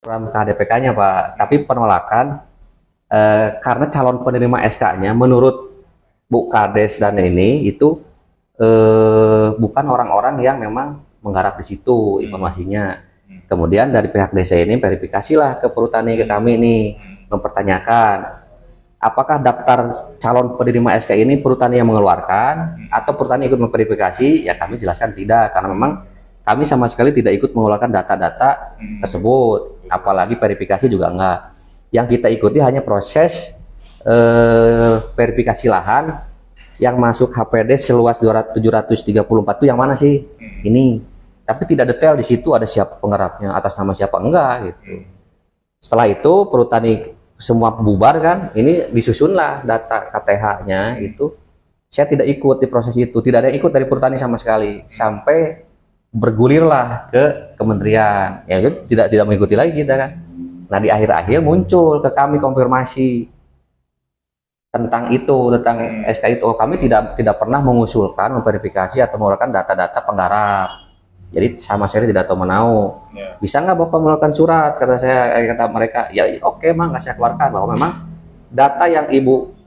program KDPK-nya Pak, tapi penolakan karena calon penerima SK-nya menurut Bu Kades dan ini itu bukan orang-orang yang memang menggarap di situ informasinya. Kemudian dari pihak desa ini verifikasilah ke Perhutani ke kami nih mempertanyakan apakah daftar calon penerima SK ini Perhutani yang mengeluarkan atau Perhutani ikut memverifikasi. Ya kami jelaskan tidak, karena memang kami sama sekali tidak ikut mengeluarkan data-data tersebut, apalagi verifikasi juga enggak. Yang kita ikuti hanya proses verifikasi lahan yang masuk HPD seluas 734 itu yang mana sih ini, tapi tidak detail di situ ada siapa penggarapnya, atas nama siapa, enggak gitu. Setelah itu Perhutani semua bubar kan, ini disusunlah data KTH-nya itu. Saya tidak ikut di proses itu, tidak ada yang ikut dari Perhutani sama sekali, sampai bergulirlah ke kementerian. Ya itu tidak mengikuti lagi kita kan. Nah di akhir-akhir muncul ke kami konfirmasi tentang itu, tentang SK itu. Oh, kami tidak pernah mengusulkan, memverifikasi atau mengeluarkan data-data penggarap. Jadi sama sekali tidak tahu menau. Bisa nggak Bapak mengeluarkan surat? Kata saya, kata mereka, ya oke Mang, nggak saya keluarkan bahwa memang data yang Ibu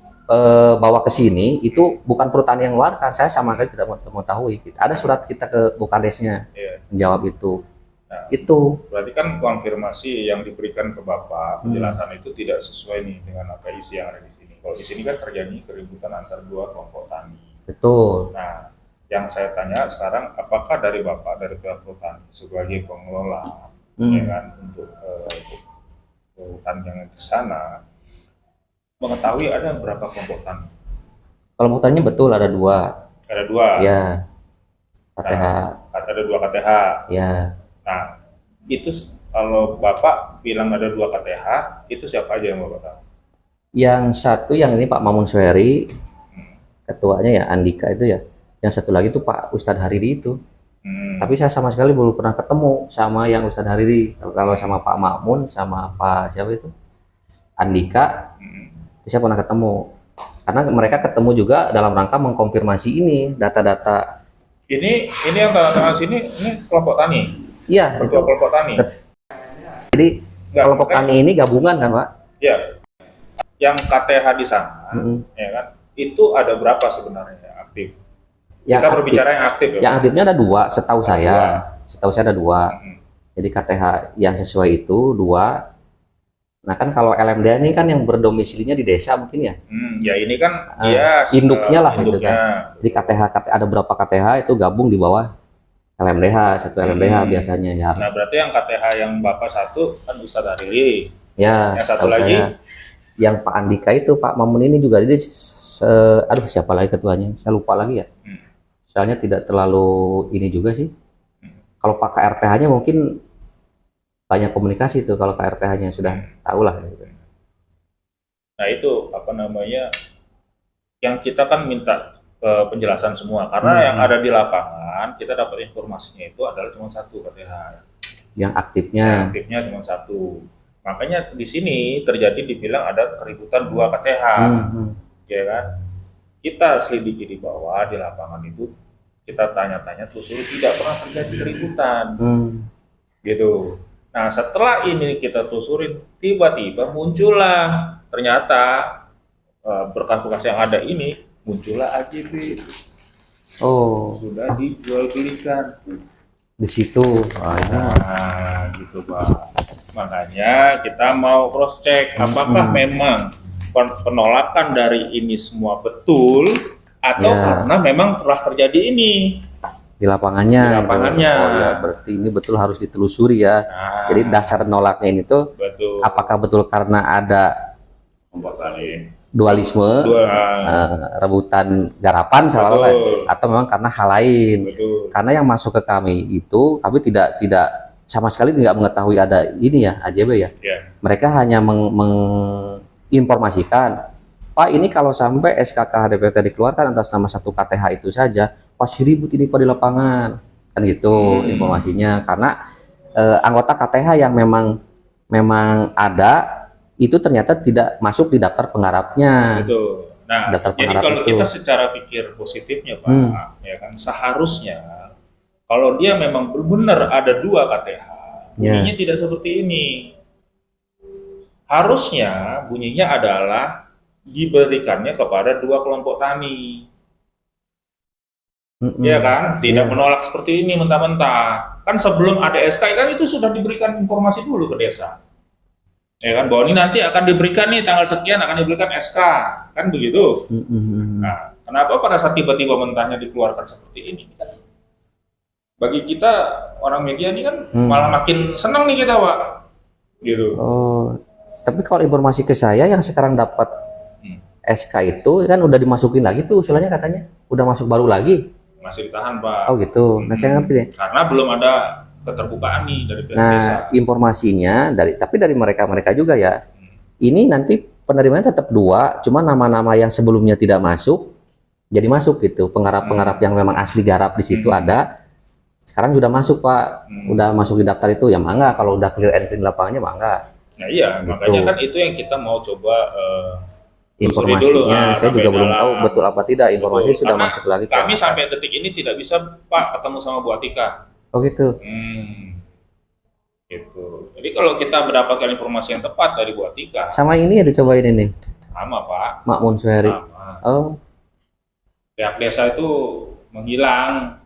bawa ke sini itu bukan Perhutani yang mengeluarkan. Saya sama sekali tidak mengetahui. Ada surat kita ke Bu Kadesnya menjawab itu. Nah, Itu berarti kan konfirmasi yang diberikan ke Bapak, penjelasan itu tidak sesuai nih dengan apa isi yang ada di sini. Kalau di sini kan terjadi keributan antar dua kelompok tani. betul. Nah, yang saya tanya sekarang, apakah dari Bapak, dari pihak Perhutani sebagai pengelola, ya kan, untuk hutan yang di sana, mengetahui ada berapa kelompok tani? Kalau pertanyaannya betul ada dua. Ada dua. Ya, KTH. Nah, ada dua KTH. Ya, Nah, itu kalau Bapak bilang ada dua KTH, itu siapa aja yang Bapak tahu? yang satu yang ini Pak Mamun Suheri, ketuanya ya Andika itu ya. Yang satu lagi tuh Pak Ustadz Haridi itu. Tapi saya sama sekali belum pernah ketemu sama yang Ustadz Haridi. Kalau sama Pak Mamun, sama Pak siapa itu, Andika, itu saya pernah ketemu. Karena mereka ketemu juga dalam rangka mengkonfirmasi ini data-data. Ini yang tanda-tanda sini, ini kelompok tani. Iya, itu. Kelompok tani. Jadi Enggak, kelompok tani ini gabungan kan Pak? Ya, yang KTH di sana, ya kan, itu ada berapa sebenarnya yang aktif? Yang Kita aktif, berbicara yang aktif ya. yang aktifnya ada dua, setahu saya. Dua. Setahu saya ada dua. Jadi KTH yang sesuai itu dua. Nah kan kalau LMDH ini kan yang berdomisilinya di desa mungkin ya. Ya ini kan Induknya lah itu induknya. kan. Jadi KTH ada berapa KTH itu gabung di bawah LMDH, satu LMDH biasanya ya. Nah berarti yang KTH yang Bapak satu kan Ustadz Hariri. Ya, Yang satu setahu lagi saya. Yang Pak Andika itu Pak Mamun ini juga, jadi aduh siapa lagi ketuanya? Saya lupa lagi ya. Soalnya tidak terlalu ini juga sih. Kalau Pak KRPH-nya mungkin banyak komunikasi tuh, kalau KRPH-nya sudah tahu lah gitu. Nah itu apa namanya, yang kita kan minta penjelasan semua karena yang ada di lapangan kita dapat informasinya itu adalah cuma satu KTH. Yang aktifnya. Yang aktifnya cuma satu. Makanya di sini terjadi dibilang ada keributan dua KTH, ya kan? Kita selidiki di bawah di lapangan itu, kita tanya-tanya telusuri, tidak pernah terjadi keributan, gitu. Nah setelah ini kita telusurin, tiba-tiba muncullah ternyata berkas bekas yang ada ini muncullah AJB. Oh, sudah dijual belikan di situ. Nah, gitu Pak. Makanya kita mau cross check apakah memang penolakan dari ini semua betul atau karena memang telah terjadi ini di lapangannya. Di lapangannya. Oh ya, berarti ini betul harus ditelusuri ya. Jadi dasar nolaknya ini tuh betul. Apakah betul karena ada dualisme, rebutan garapan salah, atau memang karena hal lain. Betul. Karena yang masuk ke kami itu, kami tidak sama sekali tidak mengetahui ada ini ya AJB ya. Mereka hanya menginformasikan, Pak ini kalau sampai SKK HDPK dikeluarkan atas nama satu KTH itu saja, pasti ribut ini Pak di lapangan, kan gitu informasinya. Karena anggota KTH yang memang ada itu ternyata tidak masuk di daftar penggarapnya. Betul. Nah, jadi kalau kita secara pikir positifnya Pak, ya kan seharusnya kalau dia memang benar ada dua KTH, bunyinya tidak seperti ini. harusnya bunyinya adalah diberikannya kepada dua kelompok tani. Iya kan? Tidak Iya. menolak seperti ini mentah-mentah. Kan sebelum ada SK kan itu sudah diberikan informasi dulu ke desa. Ya kan, bahwa ini nanti akan diberikan nih tanggal sekian akan diberikan SK. Kan begitu. Nah, kenapa pada saat tiba-tiba mentahnya dikeluarkan seperti ini? Bagi kita orang media ini kan malah makin senang nih kita, Pak. Gitu. Oh, tapi kalau informasi ke saya yang sekarang dapat SK itu kan udah dimasukin lagi tuh usulannya katanya. Udah masuk baru lagi. Masih ditahan, Pak. Oh gitu. Nah, saya ngerti deh. Karena belum ada keterbukaan nih dari pihak Nah, desa. informasinya tapi dari mereka juga ya. Ini nanti penerimaan tetap 2, cuma nama-nama yang sebelumnya tidak masuk jadi masuk gitu. Penggarap-penggarap yang memang asli garap di situ ada. Sekarang sudah masuk, Pak. Udah masuk di daftar itu ya mangga, kalau udah clear and clean lapangannya mangga. Nah iya, Gitu. makanya kan itu yang kita mau coba Informasinya dulu, saya sampai juga belum dalam. tahu betul apa tidak. Informasi Betul. sudah Karena masuk lagi. kami sampai detik ini tidak bisa, Pak, ketemu sama Bu Atika. Oh gitu. Gitu. Jadi kalau kita mendapatkan informasi yang tepat dari Bu Atika, Sama ini ya dicobain ini. sama, Pak. Mak Munsuheri. Sama. Oh, Pihak desa itu menghilang.